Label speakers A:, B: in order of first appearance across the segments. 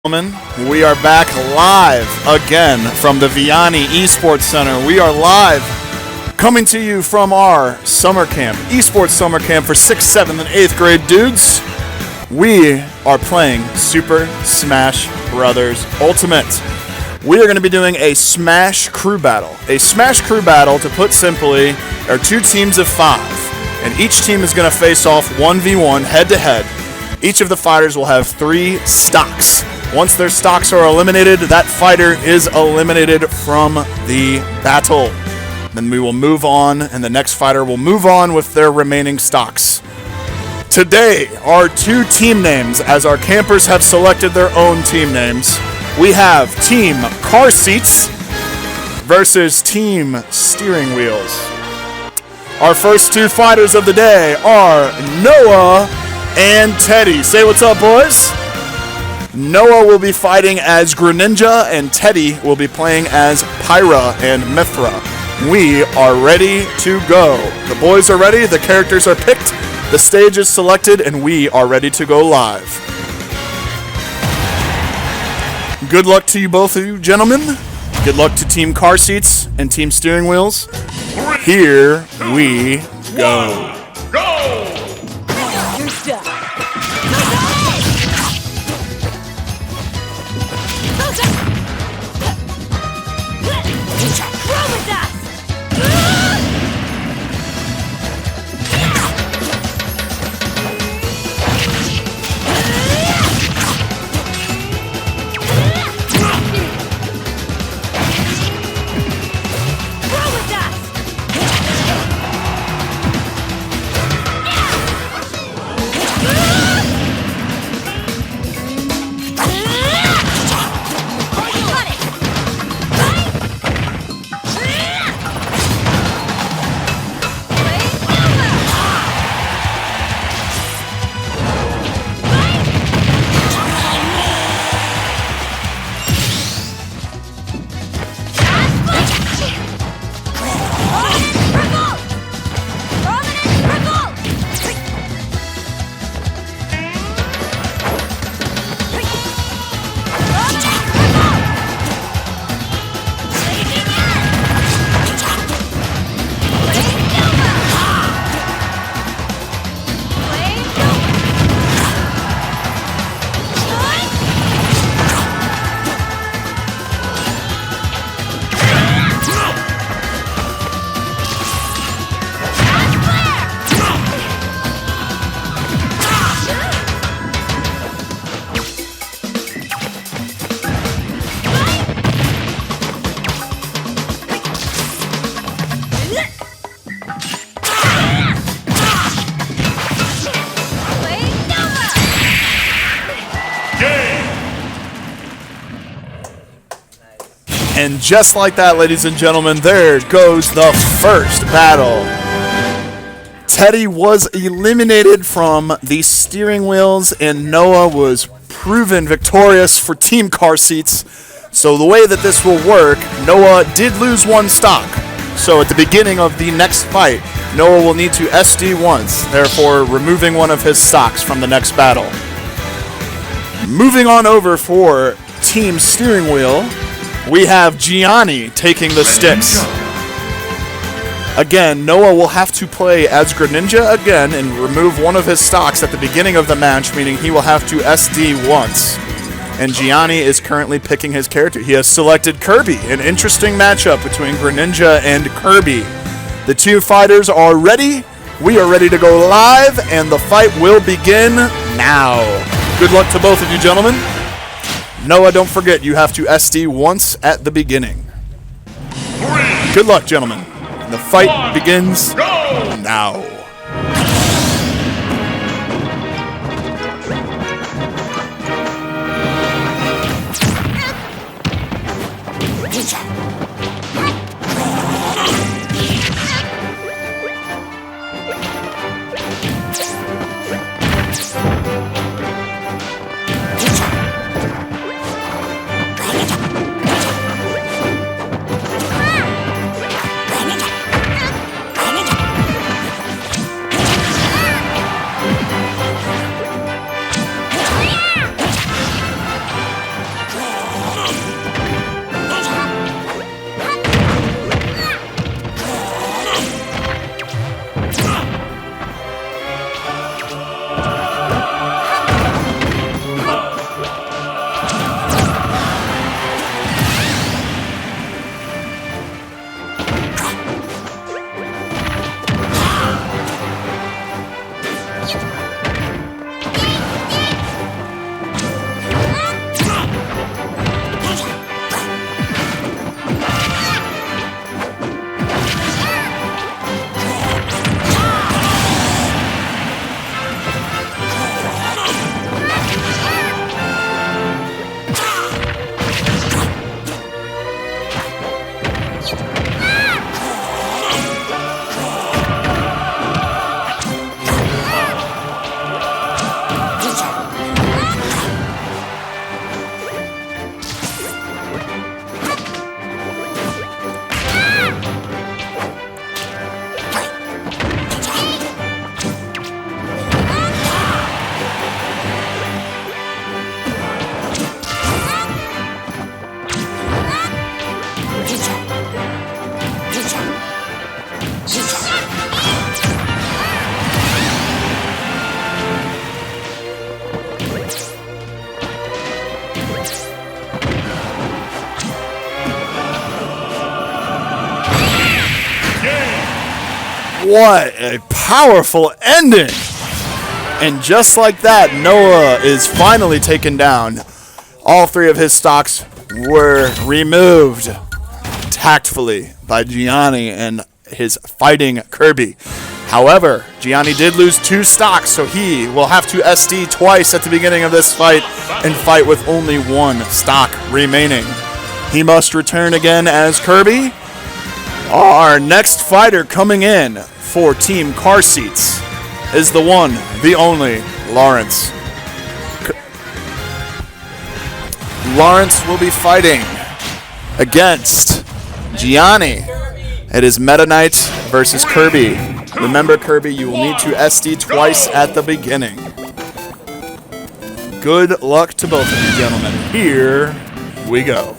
A: Gentlemen, we are back live again from the Vianney Esports Center. We are live coming to you from our summer camp, Esports summer camp for 6th, 7th, and 8th grade dudes. We are playing Super Smash Brothers Ultimate. We are going to be doing a Smash Crew Battle. A Smash Crew Battle, to put simply, are two teams of 5, and each team is going to face off 1v1 head-to-head. Each of the fighters will have 3 stocks. Once their stocks are eliminated, that fighter is eliminated from the battle. Then we will move on, and the next fighter will move on with their remaining stocks. Today, our 2 team names, as our campers have selected their own team names. We have Team Car Seats versus Team Steering Wheels. Our first 2 fighters of the day are Noah and Teddy. Say what's up, boys. Noah will be fighting as Greninja, and Teddy will be playing as Pyra and Mithra. We are ready to go. The boys are ready, the characters are picked, the stage is selected, and we are ready to go live. Good luck to you both of you, gentlemen. Good luck to Team Car Seats and Team Steering Wheels. Here we go.
B: Go!
A: And just like that, ladies and gentlemen, there goes the first battle. Teddy was eliminated from the Steering Wheels, and Noah was proven victorious for Team Car Seats. So the way that this will work, Noah did lose 1 stock. So at the beginning of the next fight, Noah will need to SD once, therefore removing one of his stocks from the next battle. Moving on over for Team Steering Wheel, we have Gianni taking the sticks. Again, Noah will have to play as Greninja again and remove one of his stocks at the beginning of the match, meaning he will have to SD once. And Gianni is currently picking his character. He has selected Kirby, an interesting matchup between Greninja and Kirby. The 2 fighters are ready. We are ready to go live, and the fight will begin now. Good luck to both of you, gentlemen. Noah, don't forget, you have to SD once at the beginning. Good luck, gentlemen. The fight begins now. What a powerful ending. And just like that, Noah is finally taken down. All three of his stocks were removed tactfully by Gianni and his fighting Kirby. However, Gianni did lose 2 stocks, so he will have to SD twice at the beginning of this fight and fight with only 1 stock remaining. He must return again as Kirby. Our next fighter coming in for Team Car Seats is the one, the only, Lawrence. Lawrence will be fighting against Gianni. It is Meta Knight versus Kirby. Remember, Kirby, you will need to SD twice at the beginning. Good luck to both of you gentlemen. Here we go.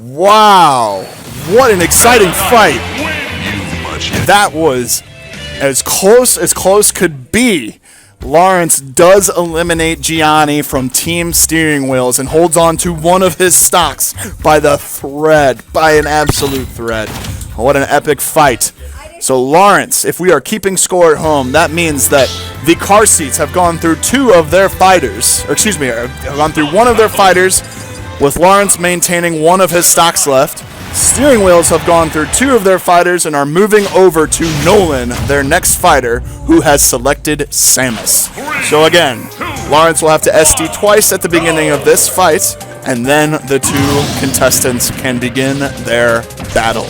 A: Wow, what an exciting fight. That was as close could be. Lawrence does eliminate Gianni from Team Steering Wheels and holds on to one of his stocks by the thread, by an absolute thread. What an epic fight. So Lawrence, if we are keeping score at home, that means that the Car Seats have gone through 2 of their fighters, or excuse me, have gone through 1 of their fighters, with Lawrence maintaining 1 of his stocks left. Steering Wheels have gone through 2 of their fighters and are moving over to Nolan, their next fighter, who has selected Samus. So again, Lawrence will have to SD twice at the beginning of this fight, and then the 2 contestants can begin their battle.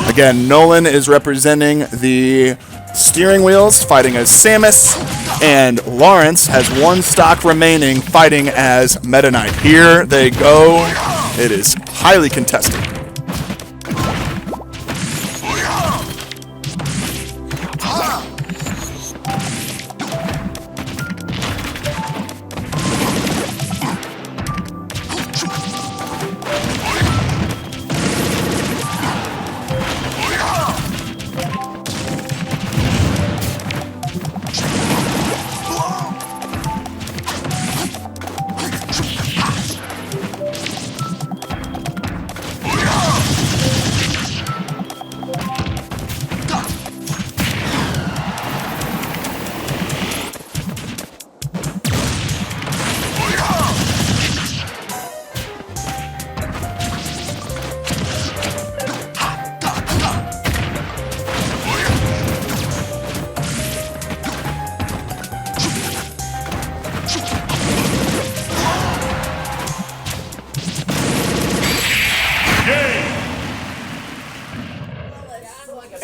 A: Again, Nolan is representing the Steering Wheels, fighting as Samus, and Lawrence has 1 stock remaining, fighting as Meta Knight. Here they go. It is highly contested.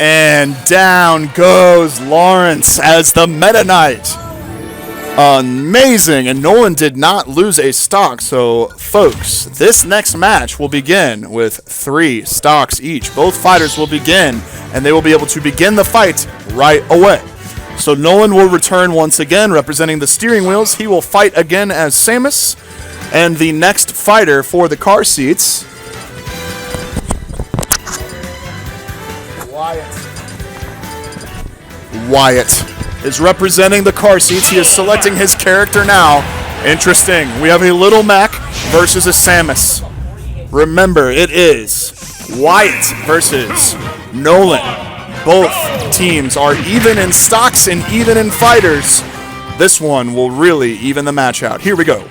A: And down goes Lawrence as the Meta Knight Amazing, and Nolan did not lose a stock. So, folks, this next match will begin with 3 stocks each. Both fighters will begin, and they will be able to begin the fight right away. So Nolan will return once again, representing the steering wheels. He will fight again as Samus, and the next fighter for the car seats, Wyatt is representing the car seats. He is selecting his character now. Interesting. We have a Little Mac versus a Samus. Remember, it is Wyatt versus Nolan. Both teams are even in stocks and even in fighters. This one will really even the match out. Here we go.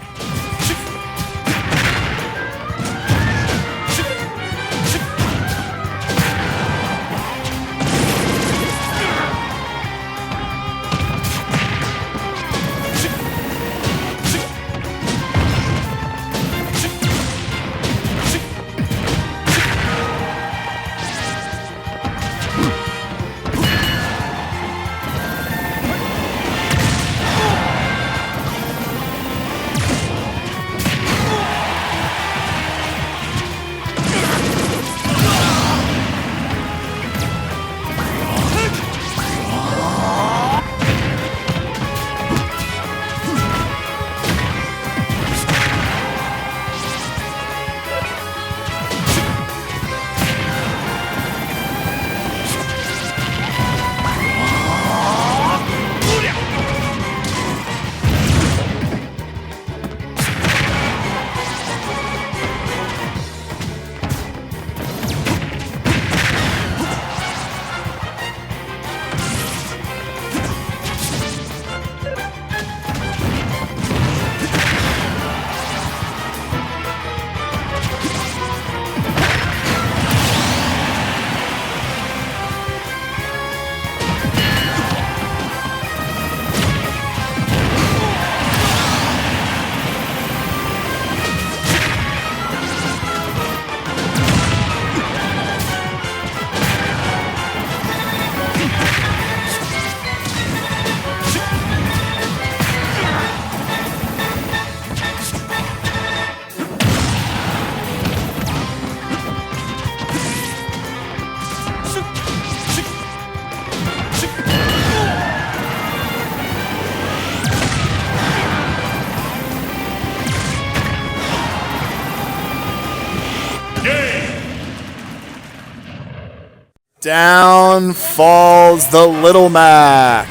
A: Down falls the Little Mac.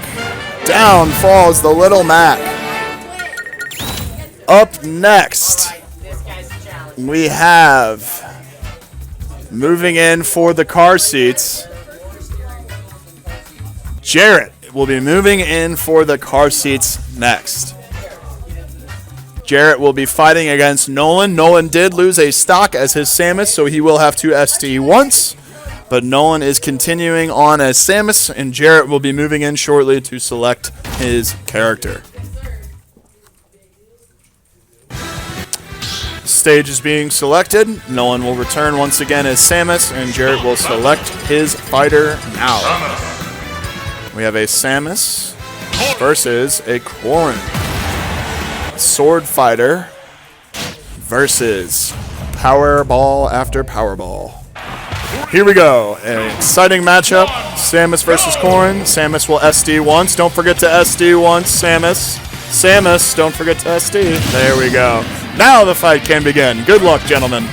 A: Down falls the Little Mac. Up next, we have, moving in for the car seats, Jarrett will be moving in for the car seats next. Jarrett will be fighting against Nolan. Nolan did lose a stock as his Samus, so he will have to ST once. But Nolan is continuing on as Samus, and Jarrett will be moving in shortly to select his character. Stage is being selected. Nolan will return once again as Samus, and Jarrett will select his fighter now. We have a Samus versus a Corrin. Sword fighter versus Powerball after Powerball. Here we go. An exciting matchup. Samus versus Corrin. Samus will SD once. Don't forget to SD once, Samus. Samus, don't forget to SD. There we go. Now the fight can begin. Good luck, gentlemen.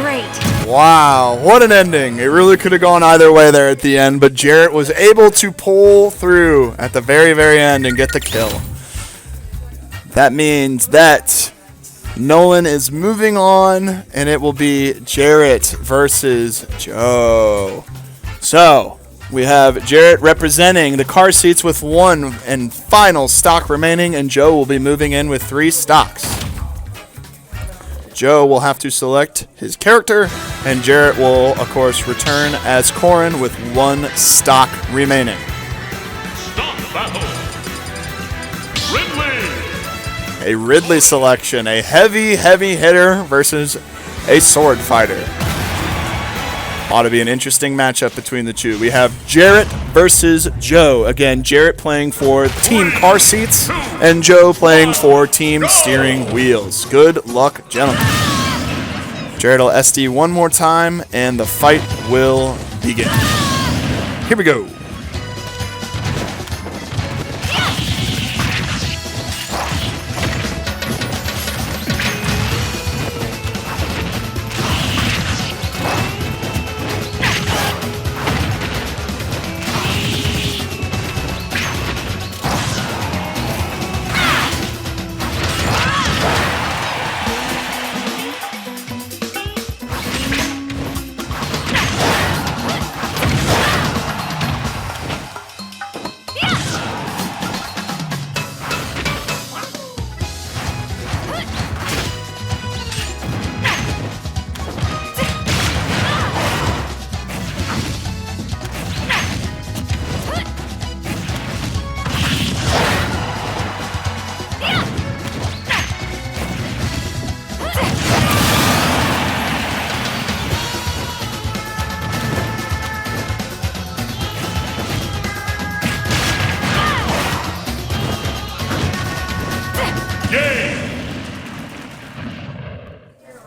B: Great.
A: Wow, what an ending. It really could have gone either way there at the end, but Jarrett was able to pull through at the very, very end and get the kill. That means that Nolan is moving on, and it will be Jarrett versus Joe. So, we have Jarrett representing the car seats with 1 and final stock remaining, and Joe will be moving in with 3 stocks. Joe will have to select his character, and Jarrett will, of course, return as Corrin with 1 stock remaining.
C: Stock battle. Ridley.
A: A Ridley selection, a heavy, heavy hitter versus a sword fighter. Ought to be an interesting matchup between the two. We have Jarrett versus Joe. Again, Jarrett playing for team car seats and Joe playing for team steering wheels. Good luck, gentlemen. Jarrett will SD one more time and the fight will begin. Here we go.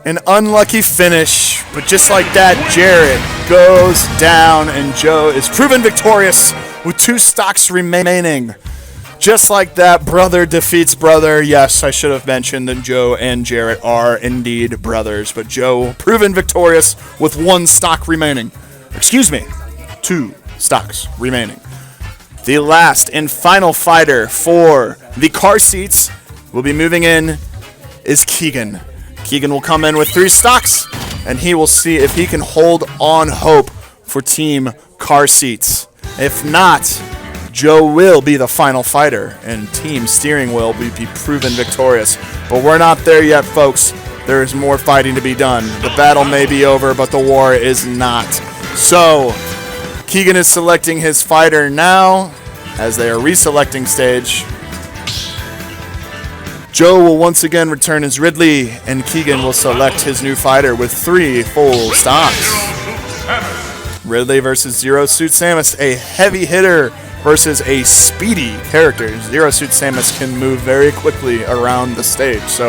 A: An unlucky finish, but just like that, Jarrett goes down and Joe is proven victorious with 2 stocks remaining. Just like that, brother defeats brother. Yes, I should have mentioned that Joe and Jarrett are indeed brothers, but Joe proven victorious with 1 stock remaining. Excuse me, 2 stocks remaining. The last and final fighter for the car seats will be moving in is Keegan. Keegan will come in with 3 stocks, and he will see if he can hold on hope for team car seats. If not, Joe will be the final fighter, and team steering wheel will be proven victorious. But we're not there yet, folks. There is more fighting to be done. The battle may be over, but the war is not. So, Keegan is selecting his fighter now, as they are reselecting stage. Joe will once again return as Ridley, and Keegan will select his new fighter with 3 full stocks. Ridley versus Zero Suit Samus, a heavy hitter versus a speedy character. Zero Suit Samus can move very quickly around the stage, so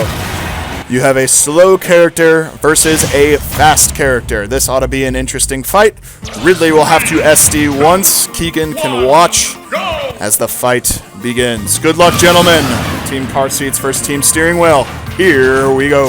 A: you have a slow character versus a fast character. This ought to be an interesting fight. Ridley will have to SD once. Keegan can watch as the fight begins. Good luck, gentlemen. Team car seats versus team steering wheel. Here we go.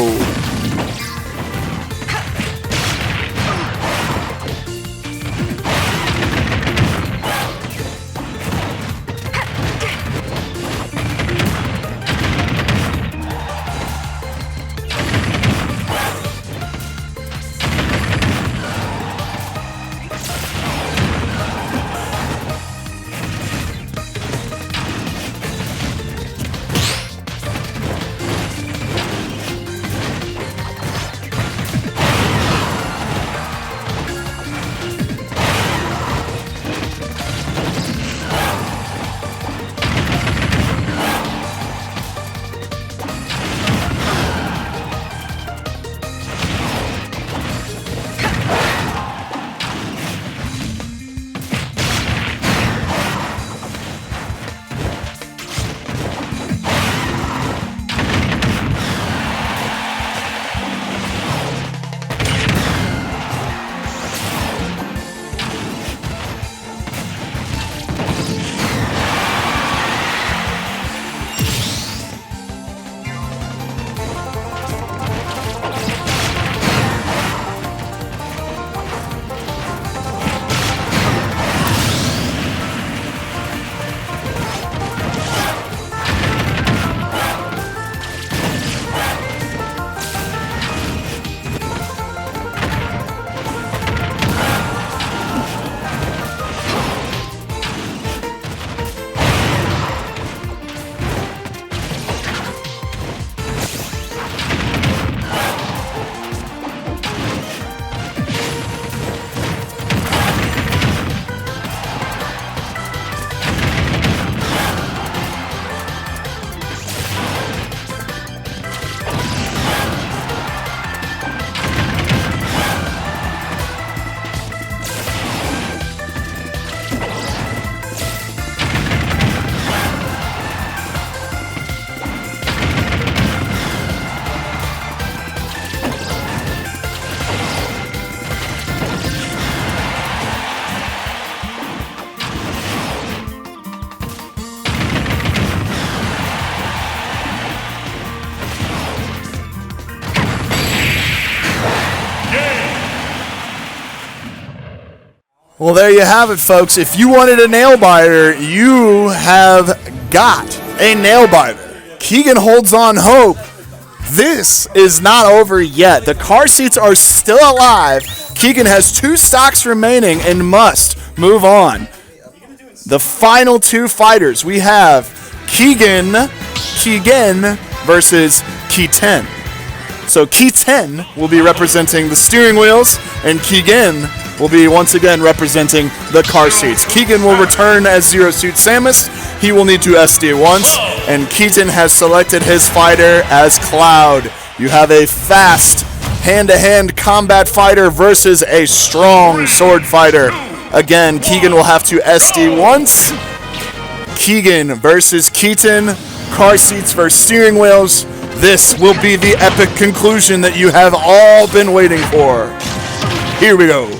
A: Well, there you have it, folks. If you wanted a nail biter, you have got a nail biter. Keegan holds on hope. This is not over yet. The car seats are still alive. Keegan has 2 stocks remaining and must move on. The final 2 fighters, we have Keegan versus Keaton. So Keaton will be representing the steering wheels, and Keegan will be once again representing the car seats. Keegan will return as Zero Suit Samus. He will need to SD once, and Keaton has selected his fighter as Cloud. You have a fast hand-to-hand combat fighter versus a strong sword fighter. Again, Keegan will have to SD once. Keegan versus Keaton, car seats versus steering wheels. This will be the epic conclusion that you have all been waiting for. Here we go.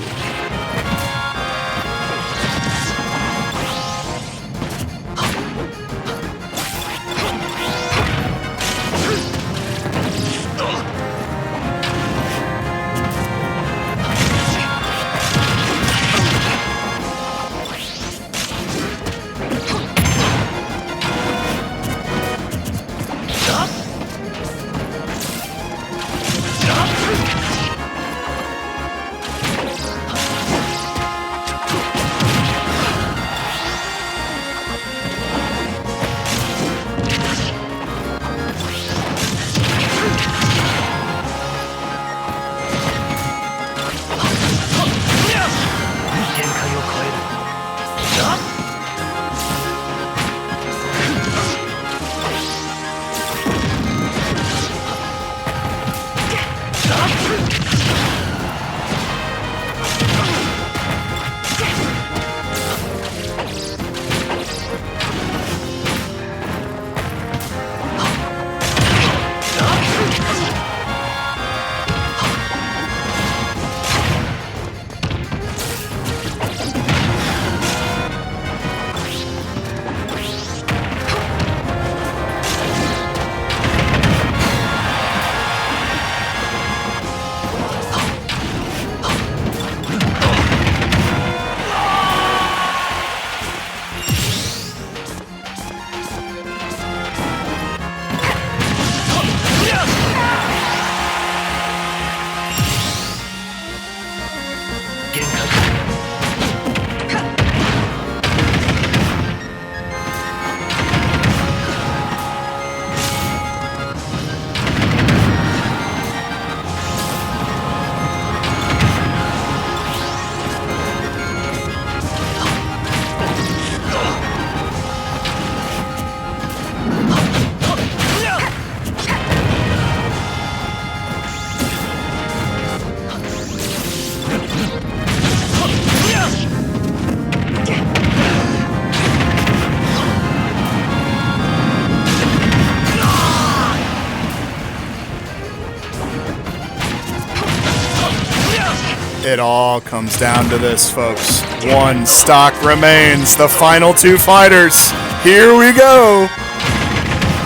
A: It all comes down to this, folks. 1 stock remains. The final 2 fighters. Here we go.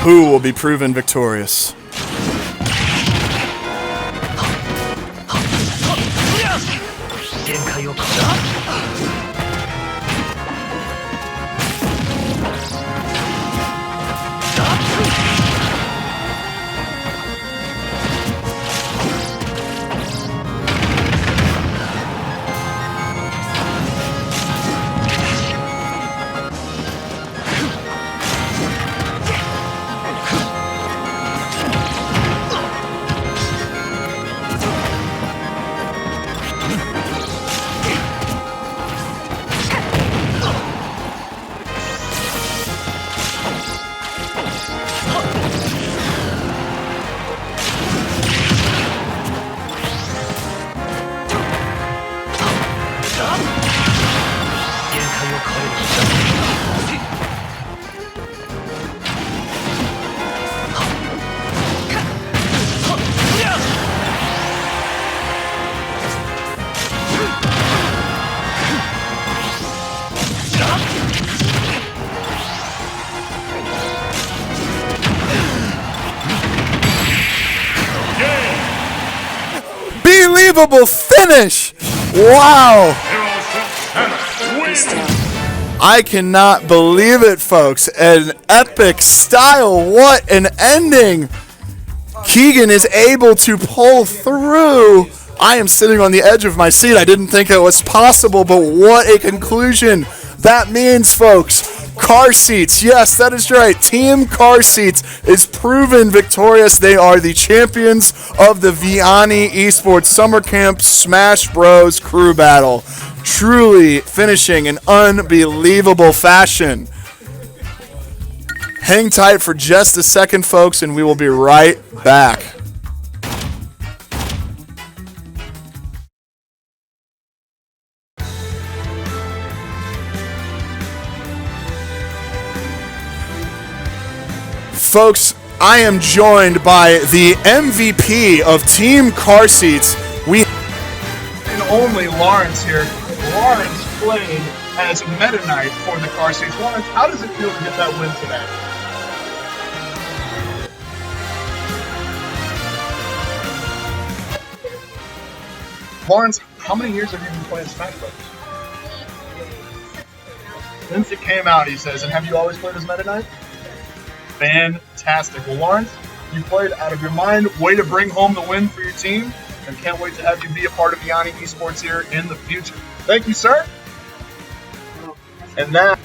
A: Who will be proven victorious? Unbelievable finish! Wow! I cannot believe it, folks. An epic style. What an ending. Keegan is able to pull through. I am sitting on the edge of my seat. I didn't think it was possible, but what a conclusion. That means, folks, car seats. Yes, that is right. Team Car Seats is proven victorious. They are the champions of the Vianney Esports Summer Camp Smash Bros. Crew Battle. Truly finishing in unbelievable fashion. Hang tight for just a second, folks, and we will be right back. Folks, I am joined by the MVP of Team Car Seats.
B: And only Lawrence here. Lawrence played as Meta Knight for the Car Seats. Lawrence, how does it feel to get that win today? Lawrence, how many years have you been playing Smash Bros? Since it came out, he says. And have you always played as Meta Knight? Fantastic. Well, Lawrence, you played out of your mind. Way to bring home the win for your team. And can't wait to have you be a part of Vianney Esports here in the future. Thank you, sir. And that,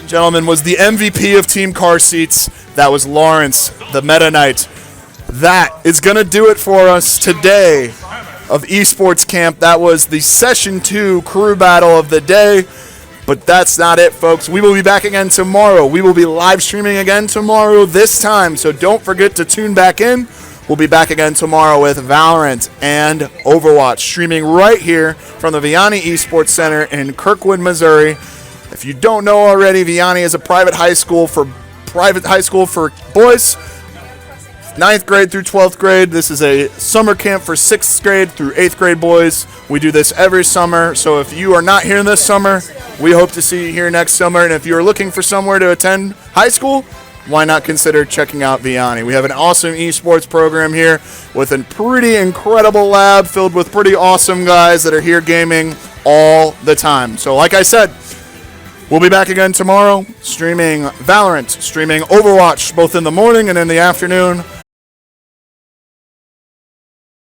A: gentlemen, was the MVP of Team Car Seats. That was Lawrence, the Meta Knight. That is going to do it for us today of Esports Camp. That was the Session 2 crew battle of the day. But that's not it, folks. We will be back again tomorrow. We will be live streaming again tomorrow this time. So don't forget to tune back in. We'll be back again tomorrow with Valorant and Overwatch, streaming right here from the Vianney Esports Center in Kirkwood, Missouri. If you don't know already, Vianney is a private high school for boys, 9th grade through 12th grade. This is a summer camp for 6th grade through 8th grade boys. We do this every summer. So if you are not here this summer, we hope to see you here next summer. And if you're looking for somewhere to attend high school, why not consider checking out Vianney? We have an awesome esports program here with a pretty incredible lab filled with pretty awesome guys that are here gaming all the time. So like I said, we'll be back again tomorrow, streaming Valorant, streaming Overwatch, both in the morning and in the afternoon.